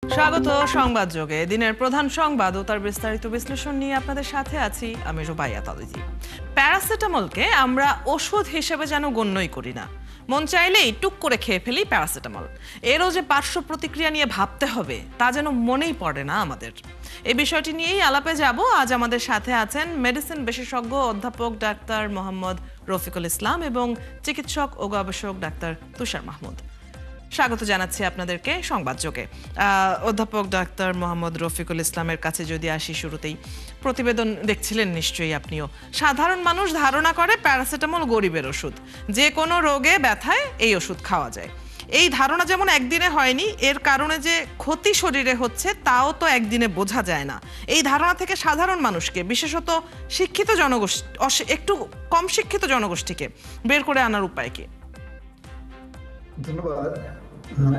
স্বাগত সংবাদ যোগে। দিনের প্রধান সংবাদ ও তার বিস্তারিত বিশ্লেষণ নিয়ে আপনাদের সাথে আছি আমি রুবাইয়া তালুজি। প্যারাসিটামলকে আমরা ওষুধ হিসেবে যেন গণ্যই করি না, মন চাইলেই টুক করে খেয়ে ফেলি প্যারাসিটামল। এরও যে পার্শ্ব প্রতিক্রিয়া নিয়ে ভাবতে হবে তা যেন মনেই পড়ে না আমাদের। এই বিষয়টি নিয়েই আলাপে যাব। আজ আমাদের সাথে আছেন মেডিসিন বিশেষজ্ঞ অধ্যাপক ডাক্তার মোহাম্মদ রফিকুল ইসলাম এবং চিকিৎসক ও গবেষক ডাক্তার তুষার মাহমুদ। স্বাগত জানাচ্ছি আপনাদেরকে সংবাদ যোগে। অধ্যাপক ডাক্তার মোহাম্মদ রফিকুল ইসলামের কাছে যদি আসি, শুরুতেই প্রতিবেদন দেখছিলেন নিশ্চয়ই আপনিও। সাধারণ মানুষ ধারণা করে প্যারাসিটামল গরিবের ওষুধ, যে কোনো রোগে ব্যথায় এই ওষুধ খাওয়া যায়। এই ধারণা যেমন একদিনে হয়নি, এর কারণে যে ক্ষতি শরীরে হচ্ছে তাও তো একদিনে বোঝা যায় না। এই ধারণা থেকে সাধারণ মানুষকে, বিশেষত শিক্ষিত জনগোষ্ঠী, একটু কম শিক্ষিত জনগোষ্ঠীকে বের করে আনার উপায় কি? ধন্যবাদ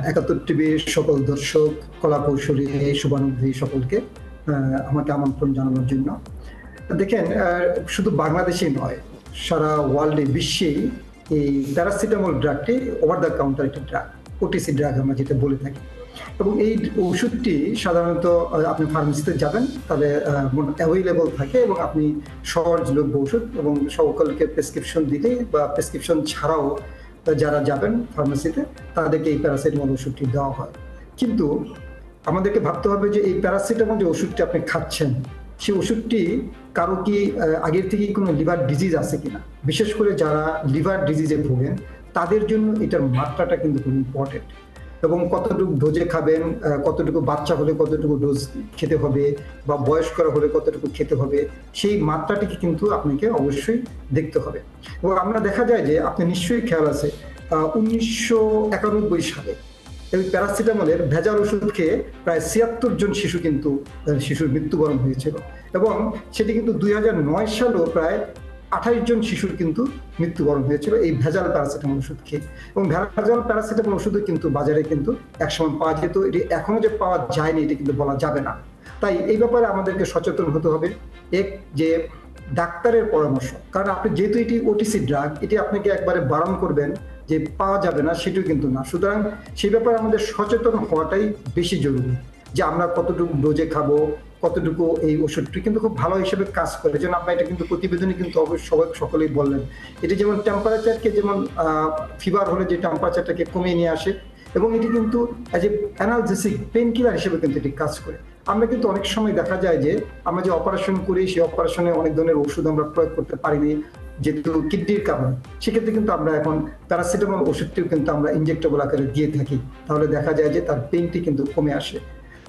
৭১ টিভির সকল দর্শক, কলাকৌশলী, শুভানুধ্যায়ী সকলকে আমাকে আমন্ত্রণ জানানোর জন্য। দেখেন, শুধু বাংলাদেশেই নয়, সারা ওয়ার্ল্ডে, বিশ্বেই এই প্যারাসিটামল ড্রাগটি ওভার দ্য কাউন্টার একটা ড্রাগ, ওটিসি ড্রাগ আমরা যেটা বলে থাকি। এবং এই ওষুধটি সাধারণত আপনি ফার্মেসিতে যাবেন, তাহলে অ্যাভেলেবল থাকে এবং আপনি সহজলভ্য ওষুধ, এবং সকলকে প্রেসক্রিপশন দিলে বা প্রেসক্রিপশন ছাড়াও যারা যাবেন ফার্মেসিতে তাদেরকে এই প্যারাসিটামল ওষুধটি দেওয়া হয়। কিন্তু আমাদেরকে ভাবতে হবে যে এই প্যারাসিটামল যে ওষুধটি আপনি খাচ্ছেন, সেই ওষুধটি কারো কি আগের থেকেই কোনো লিভার ডিজিজ আছে কিনা। বিশেষ করে যারা লিভার ডিজিজে ভোগেন তাদের জন্য এটার মাত্রাটা কিন্তু খুব ইম্পর্টেন্ট। এবং কতটুকু ডোজে খাবেন, কতটুকু বাচ্চা হলে কতটুকু ডোজ খেতে হবে, বা বয়স্করা হলে কতটুকু খেতে হবে, সেই মাত্রাটিকে কিন্তু আপনাকে অবশ্যই দেখতে হবে। এবং আমরা দেখা যায় যে আপনি নিশ্চয়ই খেয়াল আছে, 1991 সালে এই প্যারাসিটামলের ভেজাল ওষুধ খেয়ে প্রায় ৭৬ জন শিশুর মৃত্যুবরণ হয়েছিল। এবং সেটি কিন্তু 2009 সালেও প্রায় 28 জন শিশুর কিন্তু মৃত্যুবরণ হয়েছিল এই ভেজাল প্যারাসিটামল ওষুধ খেয়ে। এবং ভেজাল প্যারাসিটামল ওষুধও কিন্তু বাজারে কিন্তু একসময় পাওয়া যেত, এটি এখনো যে পাওয়া যায়নি এটি কিন্তু বলা যাবে না। তাই এই ব্যাপারে আমাদেরকে সচেতন হতে হবে। যে ডাক্তারের পরামর্শ, কারণ আপনি যেহেতু এটি ওটিসি ড্রাগ, এটি আপনাকে একবারে বারণ করবেন যে পাওয়া যাবে না, সেটিও কিন্তু না। সুতরাং সেই ব্যাপারে আমাদের সচেতন হওয়াটাই বেশি জরুরি, যে আমরা কতটুকু ডোজে খাবো, কতটুকু এই ওষুধটি কিন্তু খুব ভালো হিসেবে কাজ করে। যেন আপনার এটা কিন্তু প্রতিবেদনে কিন্তু সকলেই বললেন, এটি যেমন টেম্পারেচারকে, যেমন ফিভার হলে যে টেম্পারেচারটাকে কমিয়ে নিয়ে আসে, এবং এটি কিন্তু as a analgesic pain killer হিসেবে কিন্তু এটি কাজ করে। আমরা কিন্তু অনেক সময় দেখা যায় যে আমরা যে অপারেশন করি, সেই অপারেশনে অনেক ধরনের ওষুধ আমরা প্রয়োগ করতে পারিনি যেহেতু কিডনির কারণে। সেক্ষেত্রে কিন্তু আমরা এখন প্যারাসিটামল ওষুধটিও কিন্তু আমরা ইনজেক্টেবল আকারে দিয়ে থাকি, তাহলে দেখা যায় যে তার পেইনটি কিন্তু কমে আসে।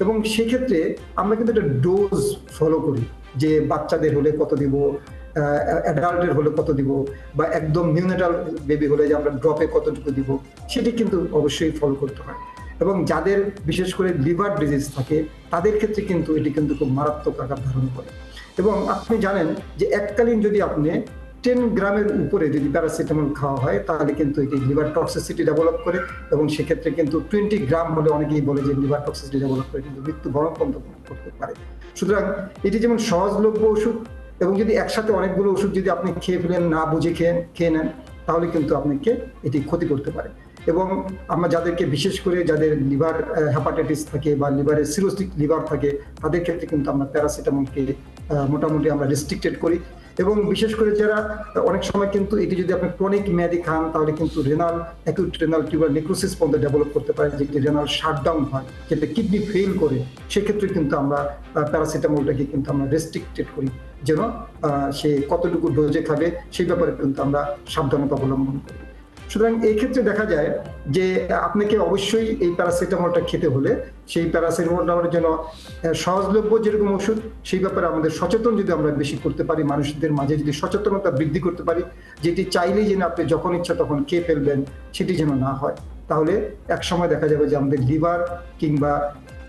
এবং সেক্ষেত্রে আমরা কিন্তু একটা ডোজ ফলো করি, যে বাচ্চাদের হলে কত দিব, অ্যাডাল্টের হলে কত দিব, বা একদম নিউনেটাল বেবি হলে যে আমরা ড্রপে কতটুকু দিব, সেটি কিন্তু অবশ্যই ফলো করতে হয়। এবং যাদের বিশেষ করে লিভার ডিজিজ থাকে তাদের ক্ষেত্রে কিন্তু এটি কিন্তু খুব মারাত্মক আকার ধারণ করে। এবং আপনি জানেন যে এককালীন যদি আপনি 10 গ্রামের উপরে যদি প্যারাসিটামল খাওয়া হয়, তাহলে কিন্তু এটি লিভার টক্সিসিটি ডেভেলপ করে, এবং সেক্ষেত্রে কিন্তু 20 গ্রাম হলে অনেকেই বলে যে লিভার টক্সিসিটি ডেভেলপ করে কিন্তু মৃত্যুবরণ পর্যন্ত করতে পারে। সুতরাং এটি যেমন সহজলভ্য ওষুধ, এবং যদি একসাথে অনেকগুলো ওষুধ যদি আপনি খেয়ে ফেলেন, না বুঝে খেয়ে নেন, তাহলে কিন্তু আপনাকে এটি ক্ষতি করতে পারে। এবং আমরা যাদেরকে, বিশেষ করে যাদের লিভার হেপাটাইটিস থাকে বা লিভারের সিরোসিক লিভার থাকে, তাদের ক্ষেত্রে কিন্তু আমরা প্যারাসিটামলকে মোটামুটি আমরা রেস্ট্রিক্টেড করি। এবং বিশেষ করে যারা অনেক সময় কিন্তু এটি যদি আপনি ক্রনিক মেয়াদি খান, তাহলে কিন্তু অ্যাকিউট রেনাল টিউবার নেক্রোসিস পর্যন্ত ডেভেলপ করতে পারে, যেটি রেনাল শাটডাউন হয়, যেটা কিডনি ফেল করে। সেক্ষেত্রে কিন্তু আমরা প্যারাসিটামলটাকে কিন্তু আমরা রেস্ট্রিক্টেড করি, যেন সে কতটুকু ডোজে খাবে সেই ব্যাপারে কিন্তু আমরা সাবধানতা অবলম্বন করি। সুতরাং এই ক্ষেত্রে দেখা যায় যে আপনাকে অবশ্যই এই প্যারাসিটামলটা খেতে হলে সেই প্যারাসিটামলের জন্য সহজলভ্য যেরকম ওষুধ, সেই ব্যাপারে আমাদের সচেতন যদি আমরা বেশি করতে পারি, মানুষদের মাঝে যদি সচেতনতা বৃদ্ধি করতে পারি, যেটি চাইলেই যেন আপনি যখন ইচ্ছা তখন খেয়ে ফেলবেন, সেটি যেন না হয়, তাহলে এক সময় দেখা যাবে যে আমাদের লিভার কিংবা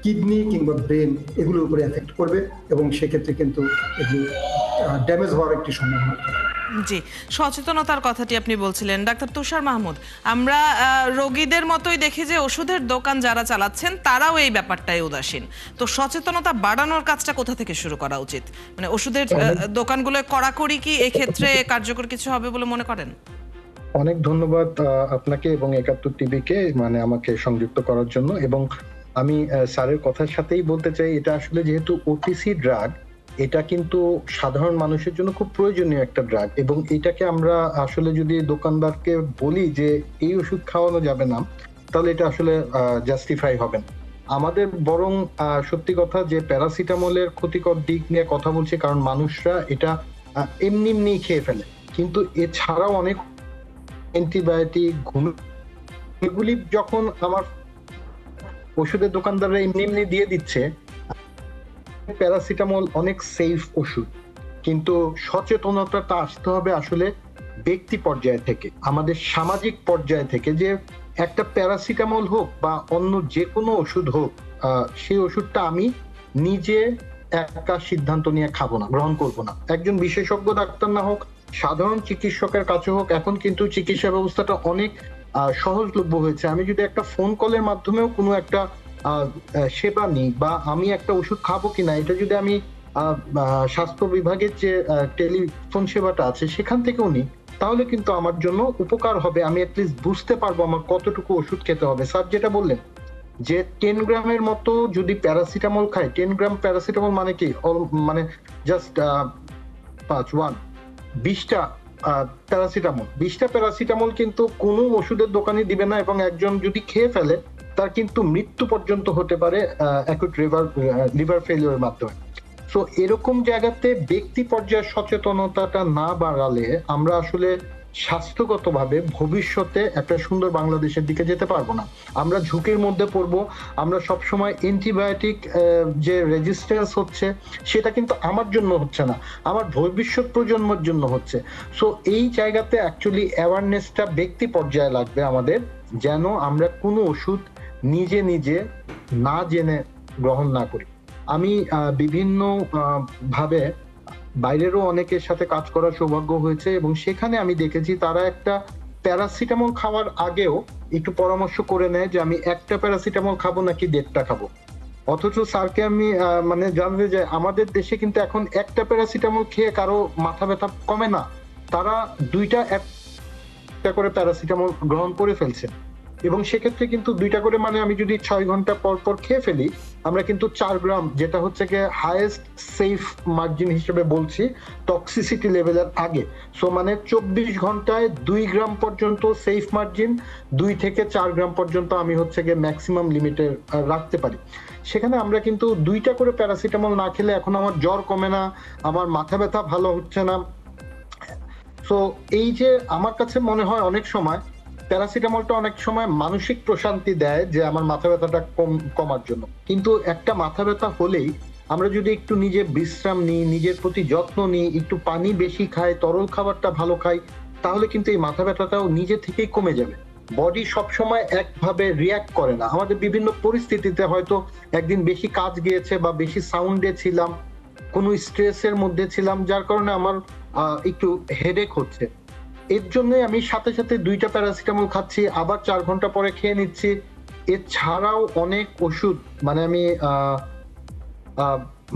কিডনি কিংবা ব্রেন এগুলোর উপরে এফেক্ট করবে, এবং সেক্ষেত্রে কিন্তু এগুলো ড্যামেজ হওয়ার একটি সম্ভাবনা থাকে। জি, সচেতনতার কথাটি আপনি বলছিলেন ডাক্তার তুষার মাহমুদ। আমরা রোগীদের মতোই দেখি যে ওষুধের দোকান যারা চালাচ্ছেন তারাও এই ব্যাপারটাই উদাসীন। তো সচেতনতা বাড়ানোর কাজটা কোথা থেকে শুরু করা উচিত? মানে ওষুধের দোকানগুলো কড়াকড়ি কি এক্ষেত্রে কার্যকর কিছু হবে বলে মনে করেন? অনেক ধন্যবাদ আপনাকে এবং ৭১ টিভিকে আমাকে সংযুক্ত করার জন্য। এবং আমি স্যারের কথার সাথেই বলতে চাই, এটা আসলে যেহেতু ওটিসি ড্রাগ, এটা কিন্তু সাধারণ মানুষের জন্য খুব প্রয়োজনীয় একটা ড্রাগ, এবং এটাকে আমরা আসলে যদি দোকানদারকে বলি যে এই ওষুধ খাওয়ানো যাবে না, তাহলে এটা আসলে জাস্টিফাই হবে না। আমাদের বরং সত্যি কথা যে প্যারাসিটামলের ক্ষতিকর দিক নিয়ে কথা বলছি, কারণ মানুষরা এটা এমনি এমনি খেয়ে ফেলে, কিন্তু এছাড়াও অনেক অ্যান্টিবায়োটিক, ঘুম, এগুলি যখন আমার ওষুধের দোকানদাররা এমনি এমনি দিয়ে দিচ্ছে, প্যারাসিটামল অনেক সেফ ওষুধ, কিন্তু সচেতনতাটা আসতে হবে আসলে ব্যক্তি পর্যায় থেকে, আমাদের সামাজিক পর্যায় থেকে, যে একটা প্যারাসিটামল হোক বা অন্য যে কোনো ওষুধ হোক, সেই ওষুধটা আমি নিজে একা সিদ্ধান্ত নিয়ে খাবো না, গ্রহণ করব না। একজন বিশেষজ্ঞ ডাক্তার না হোক, সাধারণ চিকিৎসকের কাছে হোক, এখন কিন্তু চিকিৎসা ব্যবস্থাটা অনেক সহজলভ্য হয়েছে। আমি যদি একটা ফোন কলের মাধ্যমেও কোনো একটা সেবা নিই, বা আমি একটা ওষুধ খাবো কিনা, এটা যদি আমি স্বাস্থ্য বিভাগের যে টেলিফোন সেবাটা আছে সেখান থেকেও নিই, তাহলে কিন্তু আমার জন্য উপকার হবে। আমি অ্যাটলিস্ট বুঝতে পারবো আমার কতটুকু ওষুধ খেতে হবে। স্যার যেটা বললেন যে 10 গ্রামের মতো যদি প্যারাসিটামল খাই, 10 গ্রাম প্যারাসিটামল মানে কি, মানে জাস্ট 20টা প্যারাসিটামল, 20টা প্যারাসিটামল কিন্তু কোনো ওষুধের দোকানে দিবে না, এবং একজন যদি খেয়ে ফেলে তার কিন্তু মৃত্যু পর্যন্ত হতে পারে অ্যাকুট লিভার ফেলিওরের মাধ্যমে। সো এরকম জায়গাতে ব্যক্তি পর্যায়ে সচেতনতাটা না বাড়ালে আমরা আসলে স্বাস্থ্যগতভাবে ভবিষ্যতে একটা সুন্দর বাংলাদেশের দিকে যেতে পারবো না। আমরা ঝুঁকির মধ্যে পড়বো। আমরা সবসময় অ্যান্টিবায়োটিক যে রেজিস্ট্যান্স হচ্ছে, সেটা কিন্তু আমার জন্য হচ্ছে না, আমার ভবিষ্যৎ প্রজন্মের জন্য হচ্ছে। সো এই জায়গাতে অ্যাকচুয়ালি অ্যাওয়ারনেসটা ব্যক্তি পর্যায়ে লাগবে আমাদের, যেন আমরা কোনো ওষুধ নিজে নিজে না জেনে গ্রহণ না করি। আমি বিভিন্ন ভাবে বাইরেরও অনেকের সাথে কাজ করার সৌভাগ্য হয়েছে, এবং সেখানে আমি দেখেছি তারা একটা প্যারাসিটামল খাওয়ার আগেও একটু পরামর্শ করে নেয় যে আমি একটা প্যারাসিটামল খাবো নাকি 1.5টা খাবো। অথচ স্যারকে আমি মানে জানতে যে আমাদের দেশে কিন্তু এখন একটা প্যারাসিটামল খেয়ে কারো মাথা ব্যথা কমে না, তারা 2টা একটা করে প্যারাসিটামল গ্রহণ করে ফেলছে। এবং সেক্ষেত্রে কিন্তু 2টা করে মানে আমি যদি 6 ঘন্টা পর পর খেয়ে ফেলি, আমরা কিন্তু 4 গ্রাম, যেটা হচ্ছে গিয়ে হাইয়েস্ট সেফ মার্জিন হিসেবে বলছি টক্সিসিটি লেভেলের আগে, সো মানে 24 ঘন্টায় 2 গ্রাম পর্যন্ত সেফ মার্জিন, 2 থেকে 4 গ্রাম পর্যন্ত আমি হচ্ছে গিয়ে ম্যাক্সিমাম লিমিটে রাখতে পারি। সেখানে আমরা কিন্তু 2টা করে প্যারাসিটামল না খেলে এখন আমার জ্বর কমে না, আমার মাথা ব্যথা ভালো হচ্ছে না। তো এই যে আমার কাছে মনে হয় অনেক সময় প্যারাসিটামলটা অনেক সময় মানসিক প্রশান্তি দেয় যে আমার মাথা ব্যথাটা কমার জন্য, কিন্তু একটা মাথা ব্যথা হলেই আমরা যদি একটু নিজে বিশ্রাম নিই, নিজের প্রতি যত্ন নিই, একটু পানি বেশি খাই, তরল খাবারটা ভালো খাই, তাহলে কিন্তু এই মাথা ব্যথাটাও নিজে থেকেই কমে যাবে। বডি সবসময় একভাবে রিয়াক্ট করে না, আমাদের বিভিন্ন পরিস্থিতিতে হয়তো একদিন বেশি কাজ গিয়েছে বা বেশি সাউন্ডে ছিলাম, কোনো স্ট্রেসের মধ্যে ছিলাম, যার কারণে আমার একটু হেডেক হচ্ছে, এর জন্য আমি সাথে সাথে 2টা প্যারাসিটামল খাচ্ছি, আবার 4 ঘন্টা পরে খেয়ে নিচ্ছি। এছাড়াও অনেক ওষুধ, মানে আমি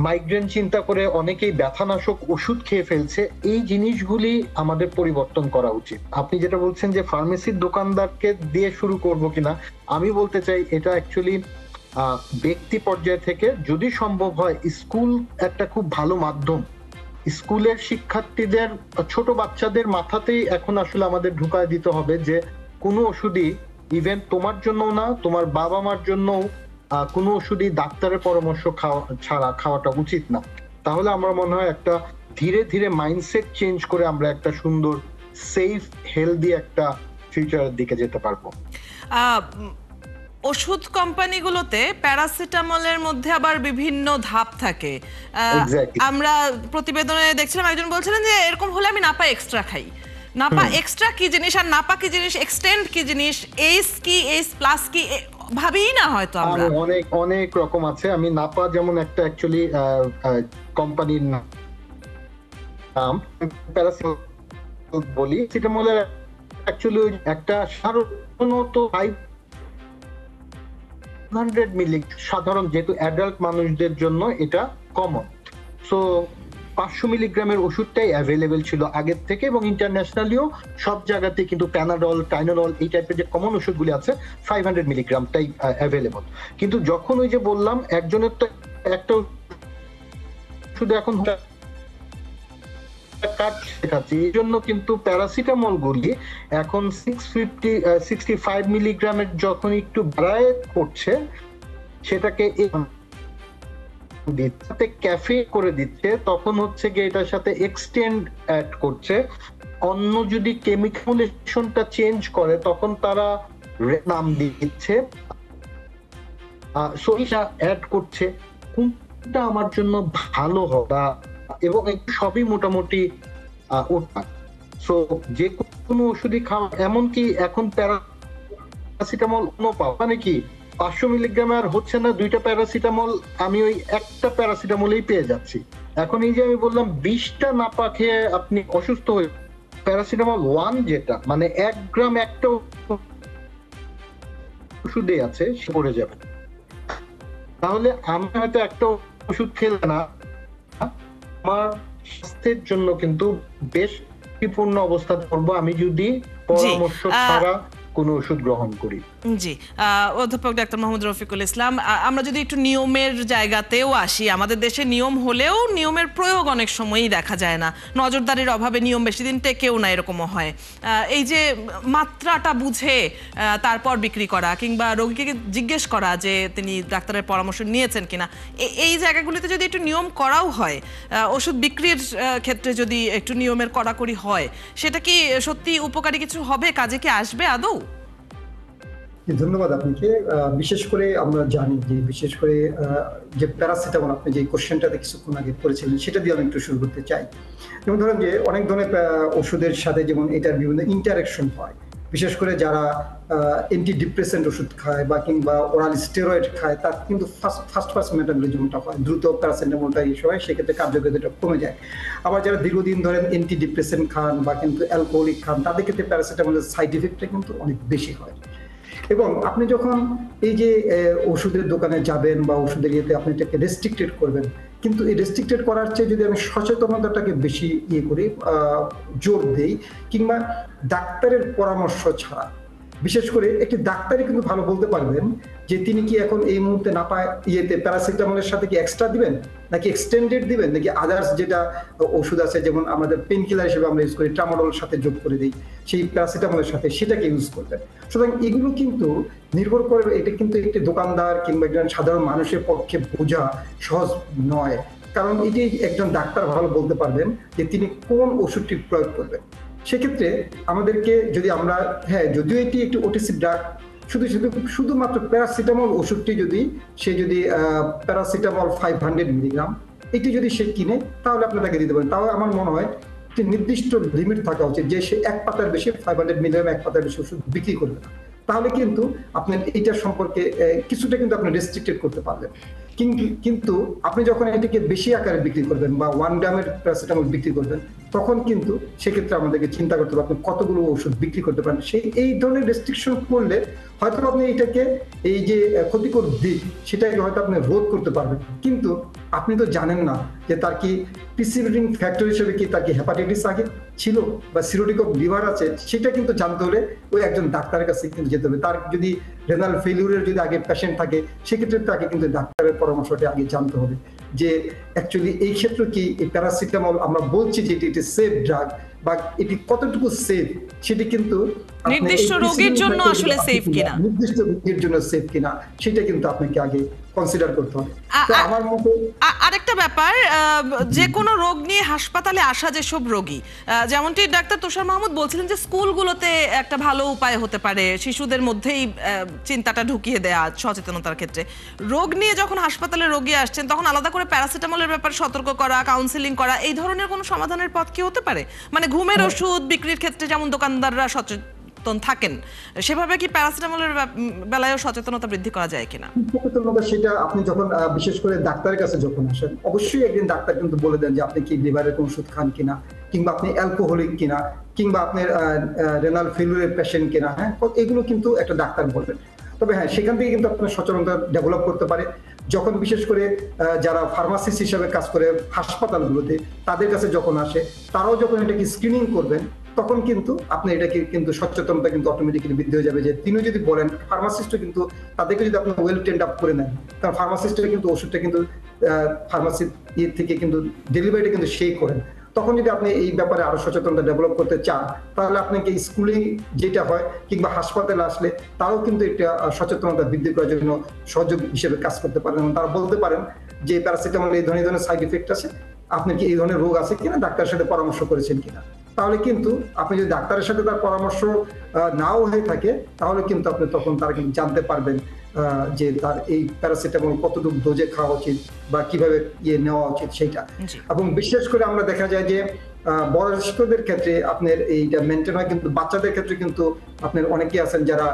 মাইগ্রেন চিন্তা করে অনেকেই ব্যথানাশক ওষুধ খেয়ে ফেলছে। এই জিনিসগুলি আমাদের পরিবর্তন করা উচিত। আপনি যেটা বলছেন যে ফার্মেসির দোকানদারকে দিয়ে শুরু করব কিনা, আমি বলতে চাই এটা অ্যাকচুয়ালি ব্যক্তি পর্যায় থেকে যদি সম্ভব হয়, স্কুল একটা খুব ভালো মাধ্যম। স্কুলের শিক্ষার্থীদের, ছোট বাচ্চাদের মাথাতেই এখন আসলে আমাদের ঢুকায় দিতে হবে যে কোনো ওষুধই ইভেন তোমার জন্য না, তোমার বাবা মার জন্য কোনো ওষুধই ডাক্তারের পরামর্শ ছাড়া খাওয়াটা উচিত না। তাহলে আমার মনে হয় একটা ধীরে ধীরে মাইন্ডসেট চেঞ্জ করে আমরা একটা সুন্দর সেফ হেলদি একটা ফিউচারের দিকে যেতে পারবো। ওষুধ কোম্পানিগুলোতে প্যারাসিটামলের মধ্যে আবার বিভিন্ন ধাপ থাকে। আমরা প্রতিবেদনে দেখছিলাম একজন বলছিলেন যে এরকম হলে আমি নাপা এক্সট্রা খাই। নাপা এক্সট্রা কি জিনিস আর নাপা কি জিনিস, এক্সটেন্ড কি জিনিস, এইচ কি, এইচ প্লাস কি, ভাবিই না হয়তো আমরা। অনেক অনেক রকম আছে। আমি নাপা যেমন একটা অ্যাকচুয়ালি কোম্পানির নাম, প্যারাসিটামল বলি, প্যারাসিটামলের অ্যাকচুয়ালি একটা সাধারণত 500 মিলি, সাধারণ যেহেতু অ্যাডাল্ট মানুষদের জন্য এটা কমন। সো 500 মিলিগ্রামের ওষুধটাই অ্যাভেলেবেল ছিল আগের থেকে, এবং ইন্টারন্যাশনালিও সব জায়গাতে কিন্তু প্যানাডল, টাইনোডল এই টাইপের যে কমন ওষুধগুলি আছে 500 মিলিগ্রামটাই অ্যাভেলেবল। কিন্তু যখন ওই যে বললাম একজনের তো একটা ওষুধ এখন এই জন্য কিন্তু প্যারাসিটামল গুলি এখন 65 মিলিগ্রামের যখন একটু বাড়ায় করছে, সেটাকে দিচ্ছে ক্যাফে করে দিচ্ছে, তখন হচ্ছে গিয়ে এটার সাথে এক্সটেন্ড অ্যাড করছে। অন্য যদি কেমিক্যালেশনটা চেঞ্জ করে তখন তারা নাম দিচ্ছে, সরিষা অ্যাড করছে। কোনটা আমার জন্য ভালো হবে, এবং সবই মোটামুটি সো যে কোনো ওষুধই খাওয়া, এমনকি এখন প্যারাসিটামল মানে কি 500 মিলিগ্রামে আর হচ্ছে না, 2টা প্যারাসিটামল আমি ওই একটা প্যারাসিটামলেই পেয়ে যাচ্ছি। এখন এই যে আমি বললাম 20টা নাপা খেয়ে আপনি অসুস্থ হয়ে, প্যারাসিটামল 1 যেটা মানে 1 গ্রাম একটা ওষুধে আছে সে পড়ে যাবে। তাহলে আমি হয়তো একটা ওষুধ খেলে না, আমার স্বাস্থ্যের জন্য কিন্তু বেশ ঝুঁকিপূর্ণ অবস্থা পড়বো আমি যদি পরামর্শ ছাড়া কোনো ওষুধ গ্রহণ করি। জি, অধ্যাপক ডাক্তার মোহাম্মদ রফিকুল ইসলাম, আমরা যদি একটু নিয়মের জায়গাতেও আসি, আমাদের দেশে নিয়ম হলেও নিয়মের প্রয়োগ অনেক সময়ই দেখা যায় না, নজরদারির অভাবে নিয়ম বেশি দিন টেকেও না, এরকমও হয়। এই যে মাত্রাটা বুঝে তারপর বিক্রি করা, কিংবা রোগীকে জিজ্ঞেস করা যে তিনি ডাক্তারের পরামর্শ নিয়েছেন কিনা, এই জায়গাগুলিতে যদি একটু নিয়ম করাও হয়, ওষুধ বিক্রির ক্ষেত্রে যদি একটু নিয়মের কড়াকড়ি হয়, সেটা কি সত্যি উপকারী কিছু হবে, কাজে কি আসবে আদৌ? ধন্যবাদ আপনাকে। বিশেষ করে আমরা জানি যে বিশেষ করে যে প্যারাসিটামল আপনি যে কোশ্চেনটাতে কিছুক্ষণ আগে করেছিলেন সেটা দিয়ে আমি একটু শুরু করতে চাই। যেমন ধরেন যে অনেক ধরনের ওষুধের সাথে যেমন এটার বিভিন্ন ইন্টারাকশন হয়, বিশেষ করে যারা অ্যান্টি ডিপ্রেসেন্ট ওষুধ খায় বা কিংবা ওরাল স্টেরয়েড খায়, তার কিন্তু ফার্স্ট মেটাবলিজমটা হয় দ্রুত, প্যারাসিটামলটা ইস্যু হয়, সেক্ষেত্রে কার্যকারিতাটা কমে যায়। আবার যারা দীর্ঘদিন ধরেন অ্যান্টি ডিপ্রেসেন্ট খান বা কিন্তু অ্যালকোহলিক খান, তাদের ক্ষেত্রে প্যারাসিটামলের সাইড ইফেক্টটা কিন্তু অনেক বেশি হয়। এবং আপনি যখন এই যে ওষুধের দোকানে যাবেন বা ওষুধের ইয়েতে আপনি এটাকে রেস্ট্রিক্টেড করবেন, কিন্তু এই রেস্ট্রিক্টেড করার চেয়ে যদি আমি সচেতনতাটাকে বেশি করি, জোর দেই, কিংবা ডাক্তারের পরামর্শ ছাড়া, বিশেষ করে একটি ডাক্তারই কিন্তু ভালো বলতে পারবেন যে তিনি কি এখন এই মুহূর্তে না পায় প্যারাসিটামলের সাথে কি এক্সট্রা দিবেন, নাকি এক্সটেন্ডেড দিবেন, নাকি আদার্স যেটা ওষুধ আছে যেমন আমাদের পেন কিলার হিসেবে আমরা ইউজ করি ট্রামাডোলের সাথে যোগ করে দিই সেই প্যারাসিটামলের সাথে, সেটাকে ইউজ করবেন। সুতরাং এগুলো কিন্তু নির্ভর করে, এটা কিন্তু একটি দোকানদার কিংবা একজন সাধারণ মানুষের পক্ষে বোঝা সহজ নয়, কারণ এটি একজন ডাক্তার ভালো বলতে পারবেন যে তিনি কোন ওষুধটি প্রয়োগ করবেন। সেক্ষেত্রে আমাদেরকে যদি আমরা, যদিও এটি একটি ওটিসি ড্রাগ, শুধুমাত্র প্যারাসিটামল ওষুধটি যদি সে যদি প্যারাসিটামল 500 মিলিগ্রাম এটি যদি সে কিনে, তাহলে আপনি তাকে দিতে পারেন। তাও আমার মনে হয় একটি নির্দিষ্ট লিমিট থাকা উচিত যে সে 1 পাতার বেশি 500 মিলিগ্রাম 1 পাতার বেশি ওষুধ বিক্রি করবে না। তাহলে কিন্তু আপনার এইটার সম্পর্কে কিছুটা কিন্তু আপনি রেস্ট্রিক্টেড করতে পারবেন। কিন্তু আপনি যখন এটাকে বেশি আকারে বিক্রি করবেন বা 1 গ্রামের প্যারাসিটামল বিক্রি করবেন, তখন কিন্তু সেক্ষেত্রে আমাদেরকে চিন্তা করতে হবে আপনি কতগুলো ওষুধ বিক্রি করতে পারেন। এই ধরনের রেস্ট্রিকশন করলে হয়তো আপনি এটাকে এই যে ক্ষতিকর দিক সেটাকে হয়তো আপনি রোধ করতে পারবেন, কিন্তু আপনি তো জানেন না যে তার কি প্রিসিপিটিং ফ্যাক্টর হিসেবে কি তার কি হেপাটাইটিস আগে ছিল বা সিরোটিক অফ লিভার আছে, সেটা কিন্তু জানতে হলে ওই একজন ডাক্তারের কাছে কিন্তু যেতে হবে। তার যদি রেনাল ফেলিউরের যদি আগে পেশেন্ট থাকে, সেক্ষেত্রে তাকে কিন্তু ডাক্তারের পরামর্শটা আগে জানতে হবে যে অ্যাকচুয়ালি এই ক্ষেত্রে কি এই প্যারাসিটামল আমরা বলছি যে এটি সেফ ড্রাগ বা এটি কতটুকু সেফ, সেটি কিন্তু নির্দিষ্ট রোগের জন্য আসলে সেফ কিনা, নির্দিষ্ট রোগের জন্য সেফ কিনা সেটা কিন্তু আপনাকে আগে কনসিডার করতে হবে। আমার মতে আরেকটা ব্যাপার, যে কোনো রোগ নিয়ে হাসপাতালে আসা যেসব রোগী, যেমনটি ডাক্তার তুষার মাহমুদ বলছিলেন যে স্কুলগুলোতে একটা ভালো উপায় হতে পারে শিশুদের মধ্যেই চিন্তাটা ঢুকিয়ে দেয়া সচেতনতার ক্ষেত্রে। রোগ নিয়ে যখন হাসপাতালে রোগী আসছেন তখন আলাদা করে প্যারাসিটামলের ব্যাপারে সতর্ক করা, কাউন্সেলিং করা, এই ধরনের কোনো সমাধানের পথ কি হতে পারে? মানে ঘুমের ওষুধ বিক্রির ক্ষেত্রে যেমন দোকানদাররা সচেতন থাকেন, সেভাবে কি প্যারাসিটামলের বেলায়ও সচেতনতা বৃদ্ধি করা যায় কিনা? সচেতনতা সেটা আপনি যখন বিশেষ করে ডাক্তারের কাছে যখন আসেন, অবশ্যই একদিন ডাক্তার কিন্তু বলে দেন যে আপনি কি লিভারের কোন ওষুধ খান কিনা, কিংবা আপনি অ্যালকোহলিক কিনা, কিংবা আপনার রেনাল ফেলিউরের পেশেন্ট কিনা, এগুলো কিন্তু একটা ডাক্তার বলবেন। তবে সেখান থেকে কিন্তু আপনার সচেতনতা ডেভেলপ করতে পারে। যখন বিশেষ করে যারা ফার্মাসিস্ট হিসেবে কাজ করে হাসপাতালগুলোতে তাদের কাছে যখন আসে, তারাও যখন এটাকে স্ক্রিনিং করবেন, তখন কিন্তু আপনি এটাকে কিন্তু সচেতনতা কিন্তু অটোমেটিক্যালি বৃদ্ধি হয়ে যাবে। যে তিনি যদি বলেন, ফার্মাসিস্টও কিন্তু তাদেরকে যদি আপনি ওয়েল ট্রেন্ড আপ করে নেন, কারণ ফার্মাসিস্টের কিন্তু ওষুধটা কিন্তু ফার্মাসি থেকে কিন্তু ডেলিভারিটা কিন্তু সেই করেন, তখন যদি আপনি এই ব্যাপারে আরো সচেতনতা ডেভেলপ করতে চান, তাহলে আপনাকে স্কুলে যেটা হয় কিংবা হাসপাতালে আসলে তারাও কিন্তু একটা সচেতনতা বৃদ্ধি করার জন্য সহযোগ হিসেবে কাজ করতে পারেন। তারা বলতে পারেন যে প্যারাসিটামল এই ধরনের সাইড ইফেক্ট আছে, আপনার কি এই ধরনের রোগ আছে কিনা, ডাক্তারের সাথে পরামর্শ করেছেন কিনা। তাহলে কিন্তু আপনি যদি ডাক্তারের সাথে তার পরামর্শ নাও হয়ে থাকে, তাহলে কিন্তু আপনি তখন তারা কিন্তু জানতে পারবেন যে তার এই প্যারাসিটামল কতটুকু ডোজে খাওয়া উচিত বা কিভাবে নেওয়া উচিত সেইটা। এবং বিশেষ করে আমরা দেখা যায় যে বয়স্কদের ক্ষেত্রে আপনার এইটা মেনটেন হয়, কিন্তু বাচ্চাদের ক্ষেত্রে কিন্তু আপনার অনেকেই আছেন যারা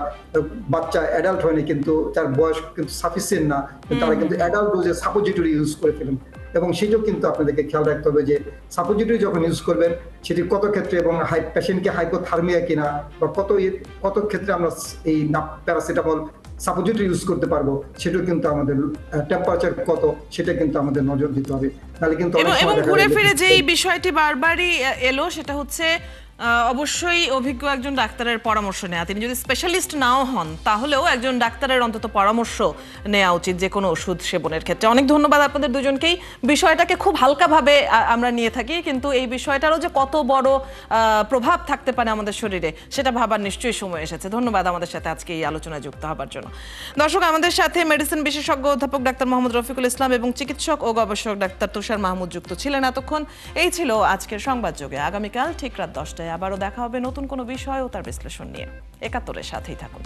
বাচ্চা অ্যাডাল্ট হয়নি, কিন্তু তার বয়স কিন্তু সাফিসিয়েন্ট না, তারা কিন্তু অ্যাডাল্ট ডোজে সাপোজিটরি ইউজ করে ফেলেন। এবং সেটাও কিন্তু আপনাদেরকে খেয়াল রাখতে হবে যে সাপোজিটরি যখন ইউজ করবেন সেটি কত ক্ষেত্রে, এবং পেশেন্টকে হাইপোথার্মিয়া কিনা বা কত ক্ষেত্রে আমরা এই প্যারাসিটামল সাপোজিটরি ইউজ করতে পারবো, সেটাও কিন্তু আমাদের টেম্পারেচার কত সেটা কিন্তু আমাদের নজর দিতে হবে। তাহলে কিন্তু এবং ঘুরে ফিরে যে এই বিষয়টি বারবারই এলো, সেটা হচ্ছে অবশ্যই অভিজ্ঞ একজন ডাক্তারের পরামর্শ নেওয়া। তিনি যদি স্পেশালিস্ট নাও হন, তাহলেও একজন ডাক্তারের অন্তত পরামর্শ নেওয়া উচিত যে কোনো ওষুধ সেবনের ক্ষেত্রে। অনেক ধন্যবাদ আপনাদের দুজনকেই। বিষয়টাকে খুব হালকাভাবে আমরা নিয়ে থাকি, কিন্তু এই বিষয়টারও যে কত বড় প্রভাব থাকতে পারে আমাদের শরীরে, সেটা ভাবার নিশ্চয়ই সময় এসেছে। ধন্যবাদ আমাদের সাথে আজকে এই আলোচনায় যুক্ত হবার জন্য। দর্শক, আমাদের সাথে মেডিসিন বিশেষজ্ঞ অধ্যাপক ডাক্তার মোহাম্মদ রফিকুল ইসলাম এবং চিকিৎসক ও গবেষক ডাক্তার তুষার মাহমুদ যুক্ত ছিলেন এতক্ষণ। এই ছিল আজকের সংবাদযোগে। আগামীকাল ঠিক রাত 10টায় আবারও দেখা হবে নতুন কোনো বিষয় ও তার বিশ্লেষণ নিয়ে। ৭১-এর সাথেই থাকুন।